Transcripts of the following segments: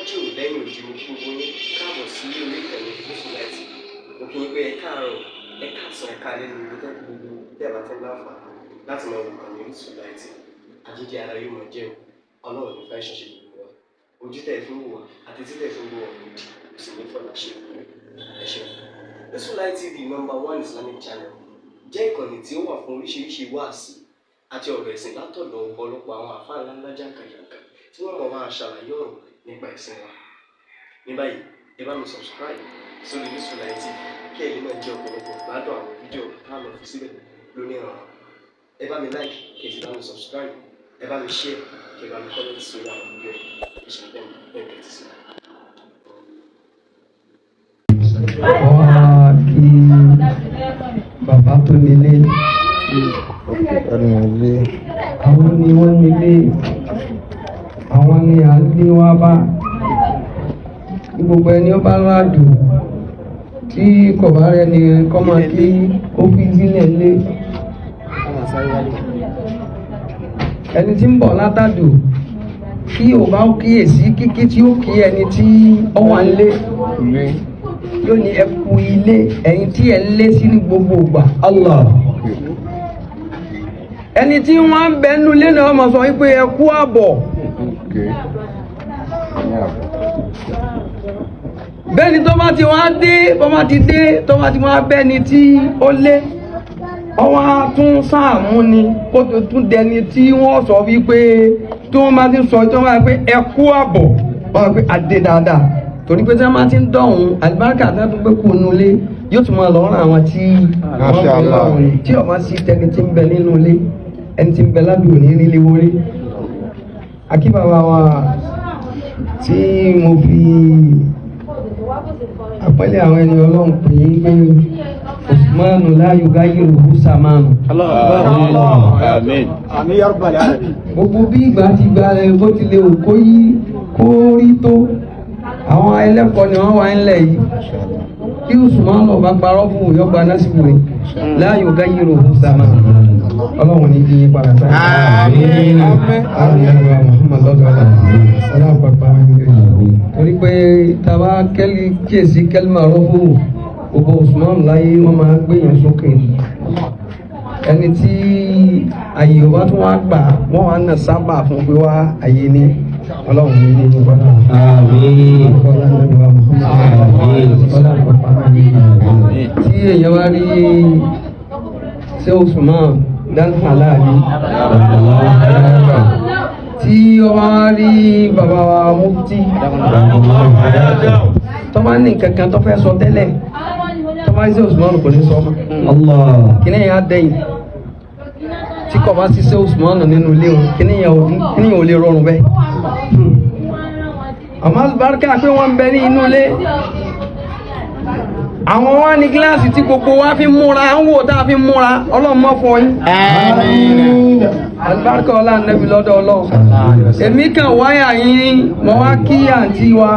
níwájú lẹ́yìn òdì mo kí gbogbo yín káàbọ̀ sí orí ìkànnì Mufty mo kí yín pé ẹ káàárọ̀ ẹ káàsán ẹ káalẹ́ ní gbogbo tẹ́ bá tẹ́ láǹfààní láti máa wò ìkànnì Mufty àjíjẹ ara yóò máa jẹun ọlọ́run nípa ìṣẹ̀ṣẹ̀ gbogbo wa ojú tẹ̀ fún wò wá àti títẹ̀ fún wò wá òdì kò sì ní fọlá ṣe ẹ ṣeun. Mufty TV #1 Islamic channel jẹ́ ìkànnì tí ó wà fún oríṣiríṣi wáàsí àti ọ̀rọ̀ ẹ̀sìn látọ̀dọ̀ ọ̀pọ̀lọpọ̀ àwọn àfáà ńláńlá jàǹkàjàǹkà tí wọ́n mọ̀ máa ṣàlàyé ọ̀rọ̀ nípa ẹ̀sìn wa. Ní báyìí ẹ bá mi subscribe sórí Mufty TV kí ẹ̀yin náà jẹ́ ọ̀pọ̀lọpọ̀ gbádùn àwọn fídíò táwọn fi síbẹ̀ lónìí ọ̀rọ̀. Ẹ bá mi like kí ẹ sì bá mi subscribe, ẹ bá mi share kí ẹ bá mi comment sórí àwọn fídíò ìṣẹ̀lẹ̀ bẹ́ẹ̀ sí. Bàbá tó nílé àwọn ni wọ́n nílé àwọn ni à ń lé wá bá gbogbo ẹni ó bá ládùn tí kò bá rẹni kọ́ máa kí ó fi sílẹ̀ lé ẹni tí ń bọ̀ látàdù kí ò bá kíyèsí kíkí tí ó kí ẹni tí ó wà ń lé yóò ní ẹ kú ilé ẹ̀yin tí ẹ lé sí ní gbogbo ìgbà Allah ẹni tí wọ́n ń bẹ nínú ilé náà máa sọ wípé ẹ kú àbọ̀ bẹ́ẹ̀ni tó bá ti wá dé tó bá ti dé tó bá ti wá bẹ́ẹ̀ni tí ó lé ọwọ́ tún sáàmú ni kó tó tún dẹni tí wọ́n sọ wípé tí wọ́n bá ti sọ tí wọ́n bá pé ẹ kú àbọ̀ wọ́n bá pé adé dáadáa torí pé tí wọ́n máa ti ń dọ̀hún àlùbáríkà tí wọ́n tún gbé kú nulẹ̀ yóò tún máa lọ́rùn àwọn tí wọ́n fi lọ́rùn tí ọba sí tẹni tí ń bẹ nínú ilé ẹni tí ń bẹ ládùúgbò ní nílé wọlé. akíbàbà wa tí mo fi àpẹẹlẹ àwọn ẹni ọlọ́run pè é pé Usmanu láyò gáyé rògbò sàmánu. gbogbo bí ìgbà ti gba ẹ bó tilẹ̀ òkó yí kó rí tó àwọn ẹlẹ́kọ̀ọ́ ni wọ́n wá ń lẹ̀ yìí kí Usman ọba parọ́ fún òyọ́gba násìkò rẹ̀ láàyò gáyìrò sàmà ọlọ́run ní iye padà sáà torí pé tàbá kíyèsí kẹ́lìmà rọ́fù gbogbo Usman láyé wọ́n máa gbéyàn sókè ẹni tí àyè ọba tó wá gbà wọ́n wá nà sábà fún pé wá àyè ní ọlọ́run ní ní gbọ́dọ̀ tí èèyàn wá rí ṣé Usman dan halali tí ó wá rí bàbá wa Mufty tó bá ní kankan tó fẹ́ sọ tẹ́lẹ̀ tó bá rí ṣé Usman kò ní sọ mọ́ kí ni èèyàn á dẹ́yìn tí kò bá sí ṣé Usman nínú ilé wọn kí ni èèyàn ò lè rọrùn bẹ́ẹ̀ àmọ́ àlùbáríkà pé wọ́n ń bẹ ní inú ilé àwọn wá ní gíláàsì tí gbogbo wa fi múra ń wò tá a fi múra ọlọ́run mọ́ fún yín àlùbáríkà ọlá nẹ́bí lọ́dọ̀ ọlọ́run èmi kàn wáyà yín mo wá kí àǹtí wa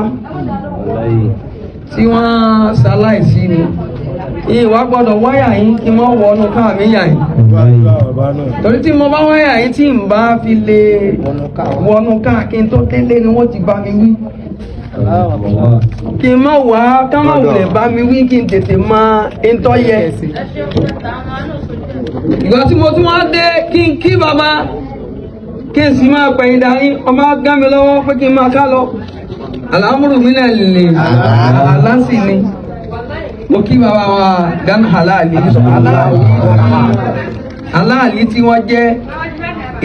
tí wọ́n ṣaláìsí ni ìwà gbọ́dọ̀ wáyà yín kí wọ́n wọnú káàmì yà yín torí tí mo bá wáyà yín tí n bá fi lè wọnú káà kí n tó délé ni wọ́n ti bá mi wí kí n má wá ká má wulẹ̀ bá mi wí kí n tètè máa ń tọ́ yẹ ìgbà tí mo tún wá dé kí n kí bàbá kí n sì máa pẹ̀yìn dání ọmọ gá mi lọ́wọ́ pé kí n máa ká lọ àlámúrù mi náà lè aláǹsì ni mo kí bàbá wa gan halali aláàlí tí wọ́n jẹ́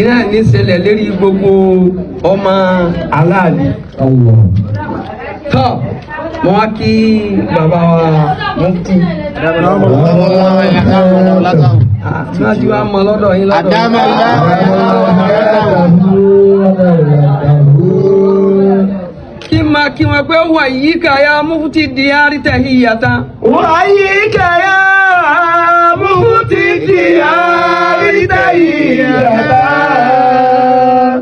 iná ní ṣẹlẹ̀ lérí gbogbo ọmọ aláàlí tọ́ mo wá kí bàbá wa Mufty tí wọ́n ti wá mọ lọ́dọ̀ yín lọ́dọ̀ kí wọ́n pé wà yí kàyà Mufty di àrítẹ̀ hìyàtá. wà yí kàyà Mufty di àrítẹ̀ hìyàtá.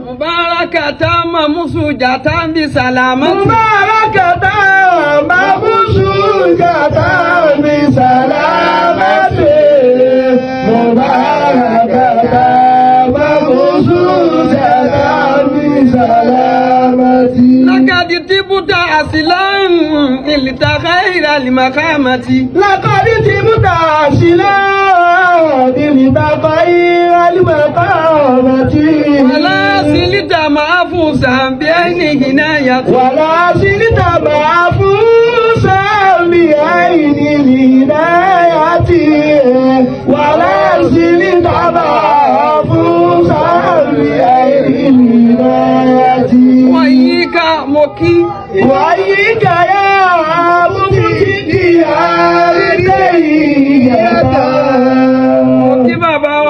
mubarakata mamusujata bi salamati. mubarakata mamusujata bi salamati. mubarakata mamusujata bi salamati. لقد تبت أصلا لتغير المقامة لقد تبت أصلا لتغير المقامة ولا سلت معفوسا بين جناية ولا سلت معفوسا بين الهداية ولا سلت معفوسا بين الهداية ويك موكي ويك يا مفتي يا موكي بابا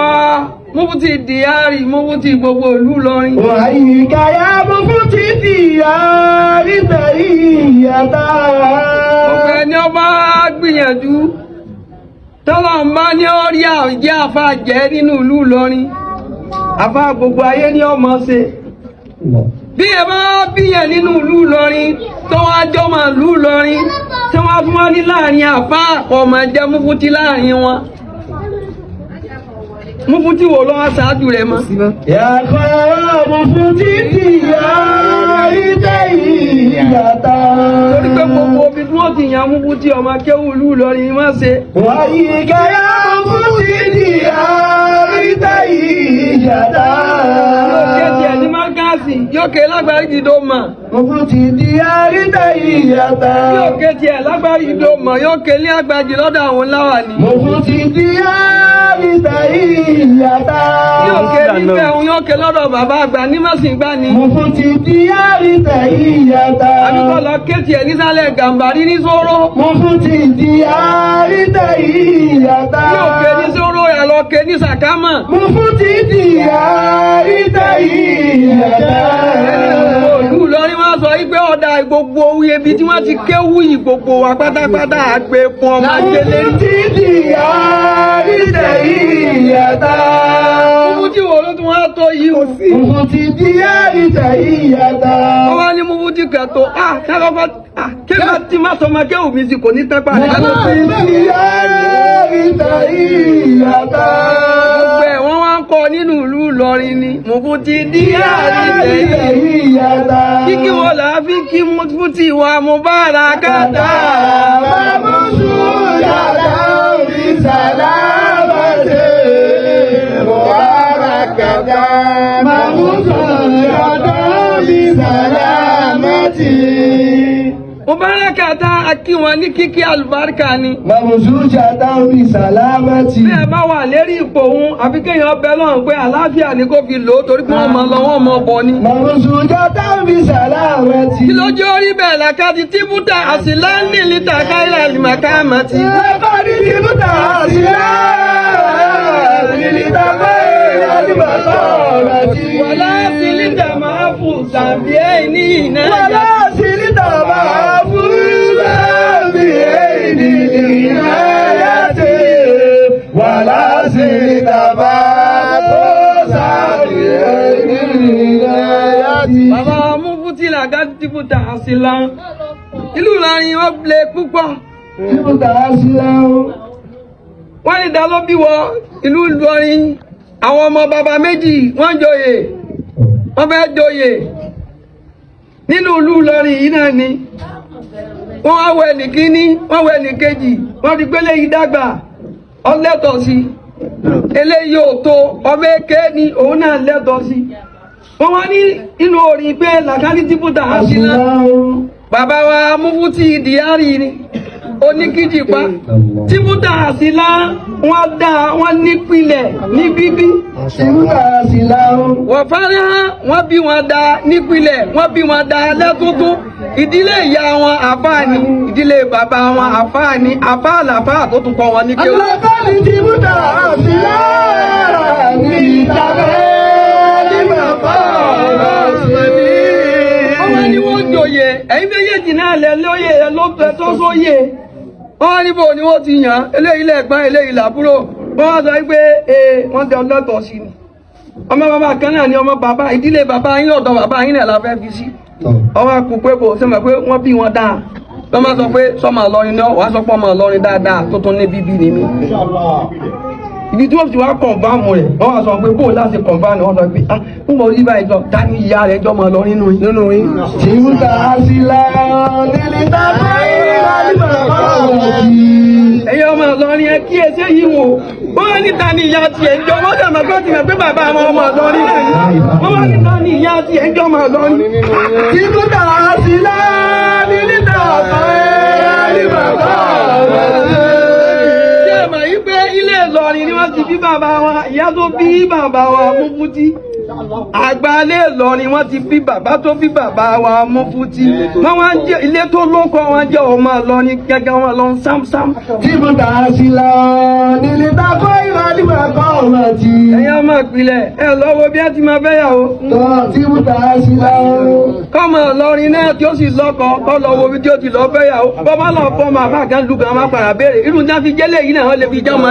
Mufty diari Mufty gbogbo ìlú Ìlọrin. Wàyíká ya Mufty diari tẹ̀yíyàtà. Gbogbo ẹni ọba gbìyànjú tọ́lọ̀ ń bá ní orí àjẹ́ àfa jẹ́ nínú ìlú Ìlọrin. Àfa gbogbo ayé ní ọmọ ṣe. Bí ẹ bá bíyàn nínú ìlú Ìlọrin tó wá jọmọ ìlú Ìlọrin tí wọ́n fún wọn ní láàrin àfa ọmọ ẹ̀jẹ̀ Mufty láàrin wọn. Mufty wo ló wá ṣáájú rẹ̀ mọ́. Yàtọ̀ Mufty diari tẹ̀yíyàtà. Torí pé gbogbo omi tí wọ́n ti yan Mufty ọmọ akéwù ìlú Ìlọrin ni wọ́n ṣe. Wàyíká ya Mufty diari tẹ̀yíyàtà. Yóò ké tiẹ̀ ní Mágásì, yóò ké lágbárí ìdó mọ̀. Mufty diari tẹ̀yíyàtà. Yóò ké tiẹ̀ lágbárí ìdó mọ̀, yóò ké ní àgbàjì lọ́dọ̀ àwọn láwàní. Mufty diari tẹ̀yíyàtà. Yóò ké níbẹ̀ òun yóò ké lọ́dọ̀ bàbá àgbà ní Mọ̀sìngbà ni. Mufty diari tẹ̀yíyàtà. Àdúgbò lọ ké tiẹ̀ nísàlẹ̀ Gàmbàrí ní Soro. Mufty diari tẹ̀yíyàtà. Yóò ké ní Soro ẹ̀ lọ ké ní Sàkámà. Mufty diari tẹ̀yíyàtà. Ìlú Ìlọrin wọ́n sọ wípé ọ̀dà gbogbo ibi tí wọ́n ti kéwú yìí gbogbo wa pátápátá àgbẹ̀ fún ọmọ ajẹ́lẹ́rí. Mufty diari tẹ̀yíyàtà. Mufty wo ló tún wá tó yìí o. Mufty diari tẹ̀yíyàtà. Wọ́n wá ní Mufty kẹtọ kẹ́kọ̀ọ́ kéka tí má sọ ma kéwù mi sí kò ní tẹ́pà rẹ̀. Mufty diari tẹ̀yíyàtà. Gbogbo ẹ̀ wọ́n wá ń kọ nínú ìlú Ìlọrin ni Mufty diari tẹ̀yíyàtà. kíkí wo là á fi kí Mufty wa Mubarakata. Mamusu yàrá orí sàlámàtì. Mubarakata. Mamusu yàrá orí sàlámàtì. Mubarakata akí wọn ní kíkí àlùbáríkà ni. Mamusu yàrá orí sàlámàtì. Bí ẹ bá wà lérí ipò òun àfi kéèyàn bẹ lọ́run pé àlàáfíà ni kò fi lò ó torí pé wọ́n mọ lọ wọ́n mọ bọ̀ ni. Mamusu yàrá orí sàlámàtì. Kí lójú orí bẹ́ẹ̀ làkàtì tíbútà àsìláńdì lítà káyìlá àlìmàkàmàtì. Lẹ́kọ̀ọ́dí ti mú tà sílẹ̀. Lílítà bẹ́ẹ̀ àlìmàkàmàtì. Wàlá sí lítà máa fún sàbí ẹ̀ ní ìná. Wàlá sí lítà máa fún sàbí ẹ̀ ní ìnáyàtì. Wàlá sí lítà máa fún sàbí ẹ̀ ní ìnáyàtì. Bàbá Mufty làkàtì tíbútà àsìlá. Ìlú Ìlọrin wọ́n lè púpọ̀. Ti mú tà sílẹ̀. Wọ́n ní dá ló bí wọ ìlú Ìlọrin. Àwọn ọmọ bàbá méjì wọ́n joyè. Wọ́n fẹ́ joyè. Nínú ìlú Ìlọrin yìí náà ni. Wọ́n wá wọ ẹnì kíní, wọ́n wọ ẹnì kejì. Wọ́n ti gbélé yìí dàgbà. Ó lẹ́tọ̀ọ́ sí. Eléyìí ò tó ọmọ èké ni òun náà lẹ́tọ̀ọ́ sí. Wọ́n wá ní inú orin pé làkàtì tíbútà àsìlá. Bàbá wa Mufty diari ni oníkìjìpá tíbútà àsìlá wọ́n dá wọ́n nípìlẹ̀ ní bíbí. Ti mú tà sílẹ̀. Wọ́n fárá wọ́n bí wọn dá nípìlẹ̀ wọ́n bí wọn dá lẹ́túntún. Ìdílé ìyá wọn àfáàní ìdílé bàbá wọn àfáàní àfáàlàfáà tó tún kọ́ wọn ní kéwú. Lẹ́kọ̀ọ́dí ti mú tà sílẹ̀. Lílítà bẹ́ẹ̀ àlìmàkàmàtì. Wọ́n wá ní wọ́n joyè ẹ̀yin méjèèjì náà lẹ lóyè ẹ ló tẹ tó sóyè. Wọ́n wá níbo ni wọ́n ti yàn eléyìí lẹ́gbọ́n eléyìí làbúrò. Wọ́n wá sọ pé wọ́n tẹ ọlọ́tọ̀ sí ni. Ọmọ bàbá kan náà ni ọmọ bàbá ìdílé bàbá yín ọ̀dọ̀ bàbá yín náà la fẹ́ fi sí. Ọwọ́ kù pé kò sẹ́mi pé wọ́n bí wọn dáa. Wọ́n máa sọ pé sọ́mọ Ìlọrin ni wàá sọ pé ọmọ Ìlọrin dáadáa tó tún ní bíbí ni mí. ibi tí wọ́n ti wá kọ̀ǹbáàmù rẹ̀ wọ́n wá sọ pé bó láti kọ̀ǹbáàmù wọ́n sọ pé ah ń bọ̀ rí báyìí sọ dání ìyá rẹ̀ jọ máa lọ nínú yín. tí ó ta sí lára nílé tàbí ẹ̀yin ọmọ Ìlọrin ẹ kí ẹsẹ̀ yìí wò wọ́n ní ta ni ìyá tiẹ̀ ń jọ wọ́n dẹ̀ mọ̀ pé ti mọ̀ pé bàbá àwọn ọmọ Ìlọrin náà wọ́n wá ní ta ni ìyá tiẹ̀ ń jọ ọmọ Ìlọrin. tí ó ta sí lára nílé tàbí ṣé ẹ mọ̀ yí pé ilé Ìlọrin ni wọ́n ti bí bàbá wa ìyá tó bí bàbá wa Mufty àgbálé Ìlọrin wọ́n ti bí bàbá tó bí bàbá wa Mufty wọ́n wá jẹ́ ilé tó lóko wọn jẹ́ ọmọ Ìlọrin gẹ́gẹ́ wọn lọ sámsám. tí ó ta sí lára nílé tàbí ẹ̀yin ọmọ ìpìlẹ̀ ẹ lọ́wọ́ bí ẹ ti máa fẹ́yàwó. tí ó ta sí lára kọ́mọ Ìlọrin náà tí ó sì lọ́kọ kọ́ lọ́wọ́ bí tí ó ti lọ fẹ́yàwó bọ́bá lọ fọ́ máa bá kan lùgbà máa padà béèrè irú náà fi jẹ́lẹ̀ yìí náà wọ́n lè fi jẹ́ ọmọ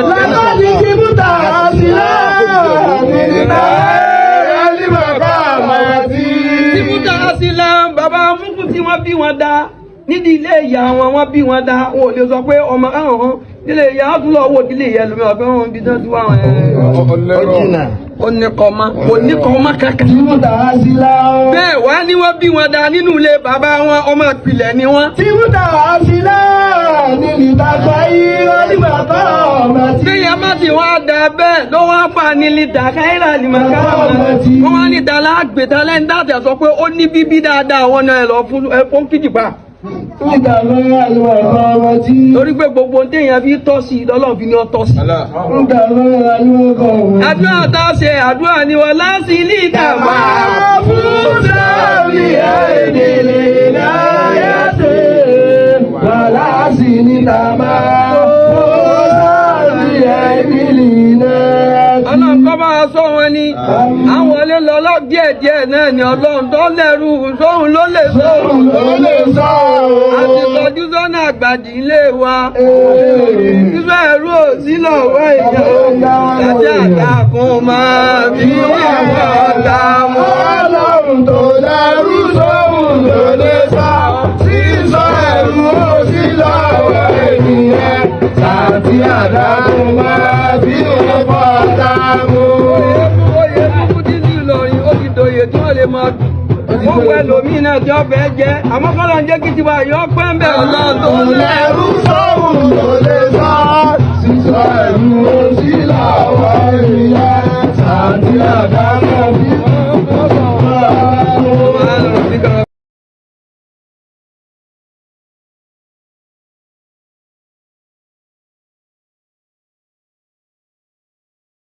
bàbá Mufty wọ́n bí wọn dá nídìí ilé ìyá wọn bí wọn dá wọn ò lè sọ pé ọmọ káwọn ilé ìyá wọn tún lọ wò ilé ìyá ẹlòmíì ọ̀fẹ́ wọn bí tán tí wọn oníkọ̀ọ́mọ́ kankan. bẹ́ẹ̀ wá ní wọ́n bí wọn dá nínú ilé bàbá wọn ọmọ ìpìlẹ̀ ni wọ́n. tí ó ta sí lára nílé tàbí bẹ́ẹ̀ má ti wá da bẹ́ẹ̀ ló wá pa nílé dàkáìrà ní màkà wọ́n wá ní tàlá àgbètà lẹ́yìn dáàtẹ̀ sọ pé ó ní bíbí dáadáa wọn náà lọ fún kíjìpá. torí pé gbogbo téèyàn fi tọ́ sí lọ́lọ́run fi ní ọ tọ́ sí. àdúrà tá a ṣe àdúrà ni wọ́n láti ilé ìdàgbà fún sáàbì àìdèlè láyàtè wà láti ní tàbá fún sáàbì àìdèlè náà. ọlọ́run kọ́ bá a sọ wọn ni àwọn olè lọ́lọ́ díẹ̀díẹ̀ náà ni ọlọ́run tó lẹ́rù sóhun ló lè sọ. àti tọ́jú sọ́nà àgbàdì ilé wa sísọ ẹ̀rú òsì lọ́wọ́ èèyàn láti àtàkùn máa fi àwọn ọ̀tá mọ́. ọlọ́run tó lẹ́rù sóhun ló lè sọ sísọ ẹ̀rú òsì lọ́wọ́ ènìyàn láti àtàkùn máa fi àwọn ọ̀tá mọ́. oyè Mufty ní Ìlọrin ó ti dòye tí wọ́n lè máa dùn. wọ́n wẹ lómi náà tí wọ́n fẹ́ jẹ́ àmọ́ kọ́lá ń jẹ́ kí tiwa yọ pẹ́ ń bẹ̀ ọlọ́run tó lẹ́rù sóhun ló lè sọ sísọ ẹ̀rú òsì lọ́wọ́ ènìyàn láti àtàkùn.